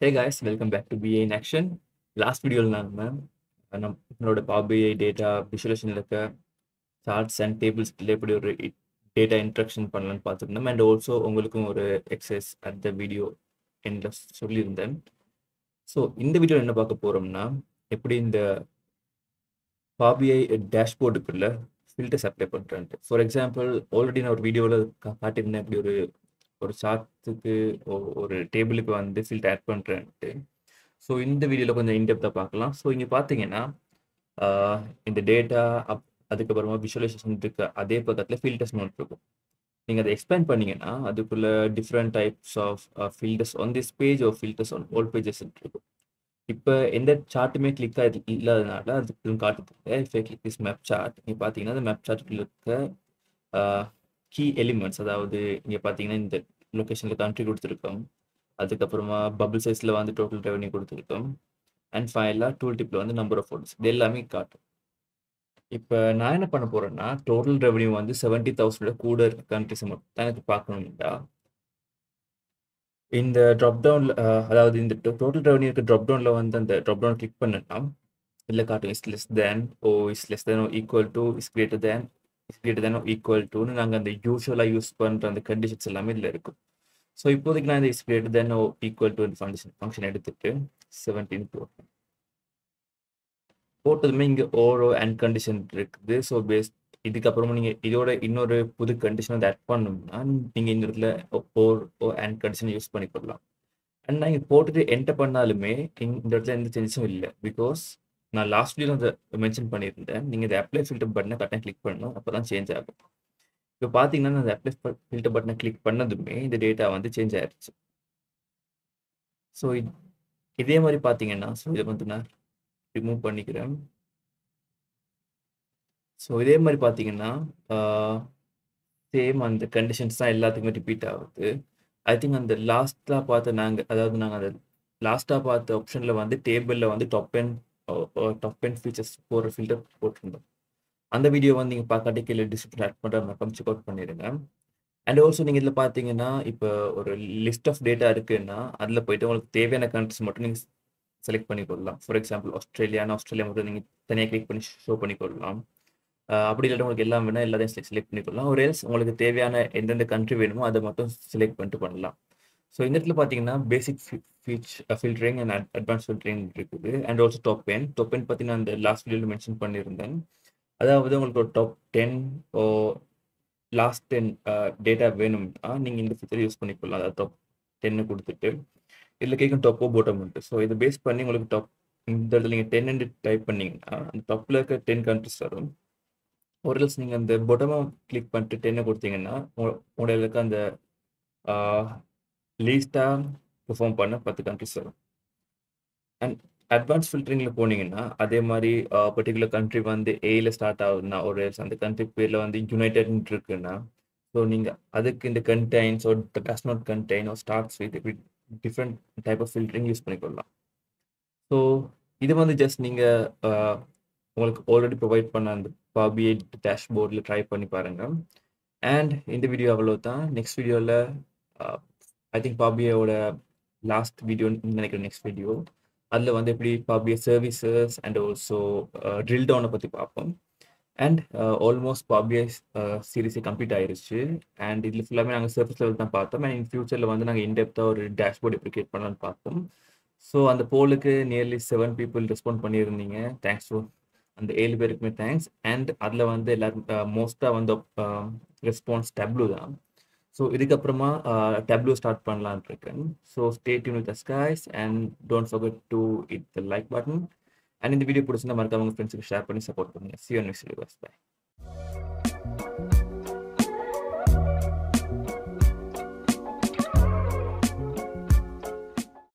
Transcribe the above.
Hey guys, welcome back to BA in Action. Last video நம்மளோட Power BI data visualization இருக்க charts and tables எப்படி ஒரு data interaction பண்ணலாம்னு பார்த்துருந்தோம் and also உங்களுக்கும் ஒரு exercise at the video எண்ட்ல சொல்லியிருந்தேன். ஸோ இந்த வீடியோ என்ன பார்க்க போறோம்னா எப்படி இந்த Power BI டேஷ்போர்டுக்குள்ள ஃபில்டர்ஸ் அப்ளை பண்ணுறேன்ட்டு. ஃபார் எக்ஸாம்பிள் ஆல்ரெடி நான் ஒரு வீடியோவில் காட்டியிருந்தேன் எப்படி ஒரு சார்ட்டுக்கு ஒரு டேபிளுக்கு வந்து ஃபில்டர் ஆட் பண்ணுறேன்ட்டு. ஸோ இந்த வீடியோவில் கொஞ்சம் இன்டெப்த்தாக பார்க்கலாம். ஸோ இங்கே பார்த்தீங்கன்னா இந்த டேட்டா அதுக்கப்புறமா விஷுவலைசேஷன் இருக்க அதே பக்கத்தில் ஃபில்டர்ஸ் நோட் இருக்கும். நீங்கள் அதை எக்ஸ்பேண்ட் பண்ணீங்கன்னா அதுக்குள்ள different types of filters on this page or filters on all pages இருக்கும். இப்போ எந்த சார்ட்டுமே கிளிக் ஆகி இல்லாதனால அதுக்கு காட்டுறதுக்கு இப்போ கிளிக் திஸ் மேப் சார்ட் நீங்கள் பார்த்தீங்கன்னா அந்த மேப் சார்ட்டுக்குள்ள இருக்க கீ எலிமெண்ட்ஸ், அதாவது இங்கே பார்த்தீங்கன்னா இந்த லொக்கேஷனில் கண்ட்ரி கொடுத்துருக்கோம், அதுக்கப்புறமா பபிள் சைஸில் வந்து டோட்டல் ரெவன்யூ கொடுத்துருக்கோம், அண்ட் ஃபைனலாக டூல் டிப்பில் வந்து நம்பர் ஆஃப் ஃபோட்டோஸ் இது எல்லாமே காட்டும். இப்போ நான் என்ன பண்ண போகிறேன்னா டோட்டல் ரெவன்யூ வந்து 70,000 கூட இருக்க கண்ட்ரிஸை மட்டும் தான் எனக்கு பார்க்கணும்டா. இந்த ட்ராப் டவுனில் அதாவது இந்த டோட்டல் ரெவன்யூ இருக்க ட்ராப் டவுனில் வந்து அந்த ட்ராப் டவுன் கிளிக் பண்ணா இல்லை காட்டும் is less than is less than equal to is greater than equal டுன்னு நாங்கள் அந்த யூஸ்வலாக யூஸ் பண்ணுற அந்த கண்டிஷன்ஸ் எல்லாமே இதில் இருக்கும். ஸோ இப்போதைக்கு நான் இந்த is greater than equal to function எடுத்துட்டு 17 போட்டதுமே இங்கே ஓரோ அண்ட் கண்டிஷன் இருக்குது. ஸோ இதுக்கப்புறமா நீங்கள் இதோட இன்னொரு புது கண்டிஷன் வந்து ஆட் பண்ணணும்னா நீங்கள் இந்த இடத்துல ஓ அண்ட் கண்டிஷன் யூஸ் பண்ணிக்கொள்ளலாம். அண்ட் நான் இங்கே போட்டுட்டு என்டர் பண்ணாலுமே இந்த இடத்துல எந்த சேஞ்சஸும் இல்லை. பிகாஸ் நான் லாஸ்ட் வீடியோ அதை மென்ஷன் பண்ணியிருந்தேன், நீங்கள் இந்த அப்ளை ஃபில்டர் பட்டனை கரெக்டாக கிளிக் பண்ணணும், அப்போ தான் சேஞ்ச் ஆகும். இப்போ பார்த்தீங்கன்னா நான் அந்த அப்ளை ஃபில்டர் பட்டனை கிளிக் பண்ணதுமே இந்த டேட்டா வந்து சேஞ்ச் ஆயிடுச்சு. ஸோ இதே மாதிரி பார்த்தீங்கன்னா இதை வந்து நான் ரிமூவ் பண்ணிக்கிறேன். ஸோ இதே மாதிரி பார்த்தீங்கன்னா சேம் அந்த கண்டிஷன்ஸ் தான் எல்லாத்துக்குமே ரிப்பீட் ஆகுது. ஐ திங்க் அந்த லாஸ்ட்டாக பார்த்த நாங்கள் அந்த லாஸ்ட்டாக பார்த்த ஆப்ஷனில் வந்து டேபிளில் வந்து டாப் அண்ட் ஃபீச்சர்ஸ் போகிற ஃபில்டர் போட்டிருந்தோம். அந்த வீடியோ வந்து நீங்கள் பார்க்காட்டி கீழே டிஸ்கிரிப்ஷன் ஆட் பண்ணுற மக்கம் செக் அவுட் பண்ணிடுங்க. அண்ட் ஆல்சோ நீங்கள் இதில் பார்த்தீங்கன்னா இப்போ ஒரு லிஸ்ட் ஆஃப் டேட்டா இருக்குன்னா அதில் போயிட்டு உங்களுக்கு தேவையான கண்ட்ரிஸ் மட்டும் நீங்கள் செலக்ட் பண்ணிக்கொள்ளலாம். ஃபார் எக்ஸாம்பிள் ஆஸ்திரேலியா மட்டும் நீங்கள் தனியாக கிளிக் பண்ணி ஷோ பண்ணிக்கொள்ளலாம். அப்படி இல்லாட்ட உங்களுக்கு எல்லாம் வேணால் எல்லாத்தையும் செலக்ட் பண்ணிக்கொள்ளலாம். ஒரு எல்ஸ் உங்களுக்கு தேவையான எந்தெந்த கண்ட்ரி வேணுமோ அதை மட்டும் செலக்ட் பண்ணிட்டு பண்ணலாம். ஸோ இந்த இடத்துல பார்த்தீங்கன்னா பேசிக் ஃபில்டரிங் அண்ட் அட்வான்ஸ் ஃபில்டரிங் இருக்குது. அண்ட் ஆல்சோ டாப் என் பார்த்தீங்கன்னா அந்த லாஸ்ட் வீடியோவில் மென்ஷன் பண்ணியிருந்தேன். அதாவது உங்களுக்கு ஒரு டாப் 10 ஓ லாஸ்ட் 10 டேட்டா வேணும்னா நீங்கள் இந்த ஃபீச்சர் யூஸ் பண்ணிக்கொள்ளலாம். அதாவது டாப் 10 கொடுத்துட்டு இதில் கேட்கும் டாப்போ போட்டம் உண்டு. ஸோ இதை பேஸ் பண்ணி உங்களுக்கு டாப் இந்த இடத்துல நீங்கள் 10 டைப் பண்ணிங்கன்னா அந்த டாப்பில் இருக்க 10 கண்ட்ரிஸ் வரும். ஒரு எல்ஸ் நீங்கள் அந்த பொட்டமாக கிளிக் பண்ணிட்டு 10 கொடுத்தீங்கன்னா உங்களோட இருக்க அந்த லீஸ்ட்டாக பெர்ஃபார்ம் பண்ண 10 கண்ட்ரிஸ் வரும். அண்ட் அட்வான்ஸ் ஃபில்டரிங்கில் போனீங்கன்னா அதே மாதிரி பர்டிகுலர் கண்ட்ரி வந்து ஏயில் ஸ்டார்ட் ஆகுதுன்னா ஒரு அந்த கண்ட்ரி பேரில் வந்து யுனைடெட்னு இருக்குன்னா ஸோ நீங்கள் அதுக்கு இந்த கண்டெய்ன்ஸ் ஒரு டஸ் நாட் கண்டெய்ன் ஒரு starts with different type of filtering use பண்ணிக்கொள்ளலாம். ஸோ இது வந்து ஜஸ்ட் நீங்கள் உங்களுக்கு ஆல்ரெடி ப்ரொவைட் பண்ண அந்த Power BI டேஷ்போர்டில் ட்ரை பண்ணி பாருங்கள். அண்ட் இந்த வீடியோ அவ்வளோ தான். நெக்ஸ்ட் வீடியோவில் ஐ திங்க் Power BIயோட லாஸ்ட் வீடியோன்னு நினைக்கிறேன். நெக்ஸ்ட் வீடியோ அதில் வந்து எப்படி Power BI services and also drill டவுனை பற்றி பார்ப்போம். அண்ட் ஆல்மோஸ்ட் Power BI சீரீஸே கம்ப்ளீட் ஆயிருச்சு. அண்ட் இதில் ஃபுல்லாமே நாங்கள் சர்ஃபேஸ் லெவல் தான் பார்த்தோம். அண்ட் இன் ஃபியூச்சரில் வந்து நாங்கள் இன்டெப்த்தாக ஒரு டேஷ்போர்ட் எப்படி கிரியேட் பண்ணலான்னு பார்த்தோம். ஸோ அந்த போலுக்கு நியர்லி 7 people ரெஸ்பாண்ட் பண்ணியிருந்தீங்க. தேங்க்ஸ் டு அந்த 7 பேருக்குமே தேங்க்ஸ். அண்ட் அதில் வந்து எல்லாரும் மோஸ்ட்டாக வந்து ரெஸ்பான்ஸ் டேப்லூ தான். ஸோ இதுக்கப்புறமா டேப்லூ ஸ்டார்ட் பண்ணலான்னு இருக்கேன். So stay tune with us guys and don't forget to hit the like button. And இந்த வீடியோ பிடிச்சிருந்தா மறக்காம உங்கள் ஃப்ரெண்ட்ஸுக்கு ஷேர் பண்ணி சப்போர்ட் பண்ணுங்கள். See you on next video. Bye.